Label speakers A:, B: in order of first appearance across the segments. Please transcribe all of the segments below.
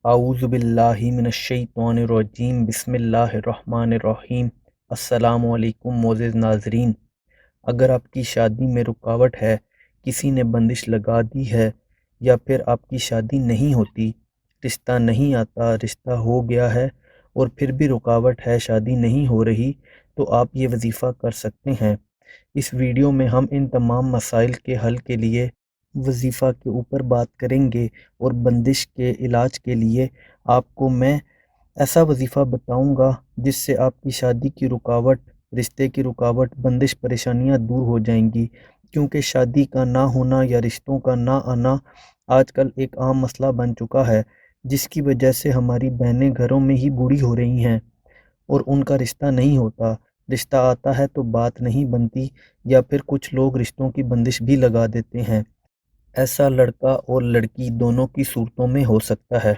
A: اعوذ باللہ من الشیطان الرجیم، بسم اللہ الرحمن الرحیم۔ السلام علیکم معزز ناظرین۔ اگر آپ کی شادی میں رکاوٹ ہے، کسی نے بندش لگا دی ہے، یا پھر آپ کی شادی نہیں ہوتی، رشتہ نہیں آتا، رشتہ ہو گیا ہے اور پھر بھی رکاوٹ ہے، شادی نہیں ہو رہی، تو آپ یہ وظیفہ کر سکتے ہیں۔ اس ویڈیو میں ہم ان تمام مسائل کے حل کے لیے وظیفہ کے اوپر بات کریں گے، اور بندش کے علاج کے لیے آپ کو میں ایسا وظیفہ بتاؤں گا جس سے آپ کی شادی کی رکاوٹ، رشتے کی رکاوٹ، بندش پریشانیاں دور ہو جائیں گی، کیونکہ شادی کا نہ ہونا یا رشتوں کا نہ آنا آج کل ایک عام مسئلہ بن چکا ہے، جس کی وجہ سے ہماری بہنیں گھروں میں ہی بوڑھی ہو رہی ہیں اور ان کا رشتہ نہیں ہوتا۔ رشتہ آتا ہے تو بات نہیں بنتی، یا پھر کچھ لوگ رشتوں کی بندش بھی لگا دیتے ہیں۔ ایسا لڑکا اور لڑکی دونوں کی صورتوں میں ہو سکتا ہے،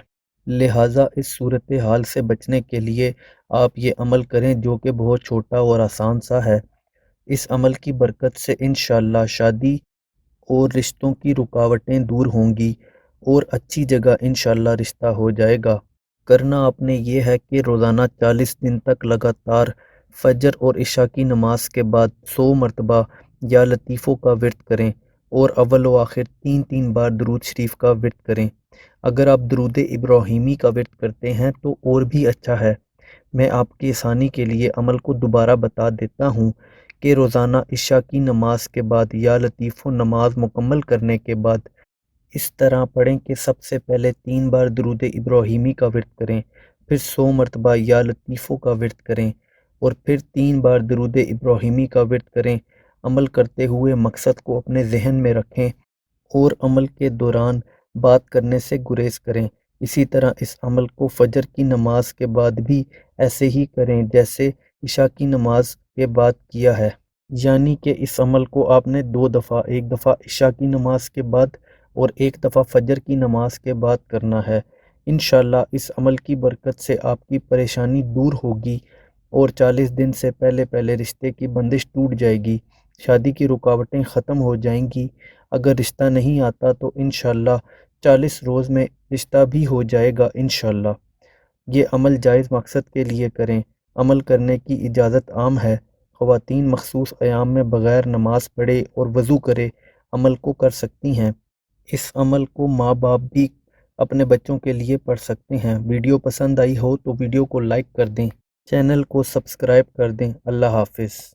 A: لہٰذا اس صورتحال سے بچنے کے لیے آپ یہ عمل کریں جو کہ بہت چھوٹا اور آسان سا ہے۔ اس عمل کی برکت سے انشاءاللہ شادی اور رشتوں کی رکاوٹیں دور ہوں گی اور اچھی جگہ انشاءاللہ رشتہ ہو جائے گا۔ کرنا آپ نے یہ ہے کہ روزانہ 40 دن تک لگاتار فجر اور عشاء کی نماز کے بعد 100 مرتبہ یا لطیفوں کا ورد کریں، اور اول و آخر 3 بار درود شریف کا ورد کریں۔ اگر آپ درود ابراہیمی کا ورد کرتے ہیں تو اور بھی اچھا ہے۔ میں آپ کی آسانی کے لیے عمل کو دوبارہ بتا دیتا ہوں کہ روزانہ عشاء کی نماز کے بعد یا لطیفوں نماز مکمل کرنے کے بعد اس طرح پڑھیں کہ سب سے پہلے 3 بار درود ابراہیمی کا ورد کریں، پھر 100 مرتبہ یا لطیفوں کا ورد کریں، اور پھر 3 بار درود ابراہیمی کا ورد کریں۔ عمل کرتے ہوئے مقصد کو اپنے ذہن میں رکھیں اور عمل کے دوران بات کرنے سے گریز کریں۔ اسی طرح اس عمل کو فجر کی نماز کے بعد بھی ایسے ہی کریں جیسے عشاء کی نماز کے بعد کیا ہے، یعنی کہ اس عمل کو آپ نے 2 دفعہ، ایک دفعہ عشاء کی نماز کے بعد اور ایک دفعہ فجر کی نماز کے بعد کرنا ہے۔ انشاءاللہ اس عمل کی برکت سے آپ کی پریشانی دور ہوگی اور 40 دن سے پہلے رشتے کی بندش ٹوٹ جائے گی، شادی کی رکاوٹیں ختم ہو جائیں گی۔ اگر رشتہ نہیں آتا تو انشاءاللہ 40 روز میں رشتہ بھی ہو جائے گا انشاءاللہ۔ یہ عمل جائز مقصد کے لیے کریں۔ عمل کرنے کی اجازت عام ہے۔ خواتین مخصوص ایام میں بغیر نماز پڑھے اور وضو کرے عمل کو کر سکتی ہیں۔ اس عمل کو ماں باپ بھی اپنے بچوں کے لیے پڑھ سکتے ہیں۔ ویڈیو پسند آئی ہو تو ویڈیو کو لائک کر دیں، چینل کو سبسکرائب کر دیں۔ اللہ حافظ۔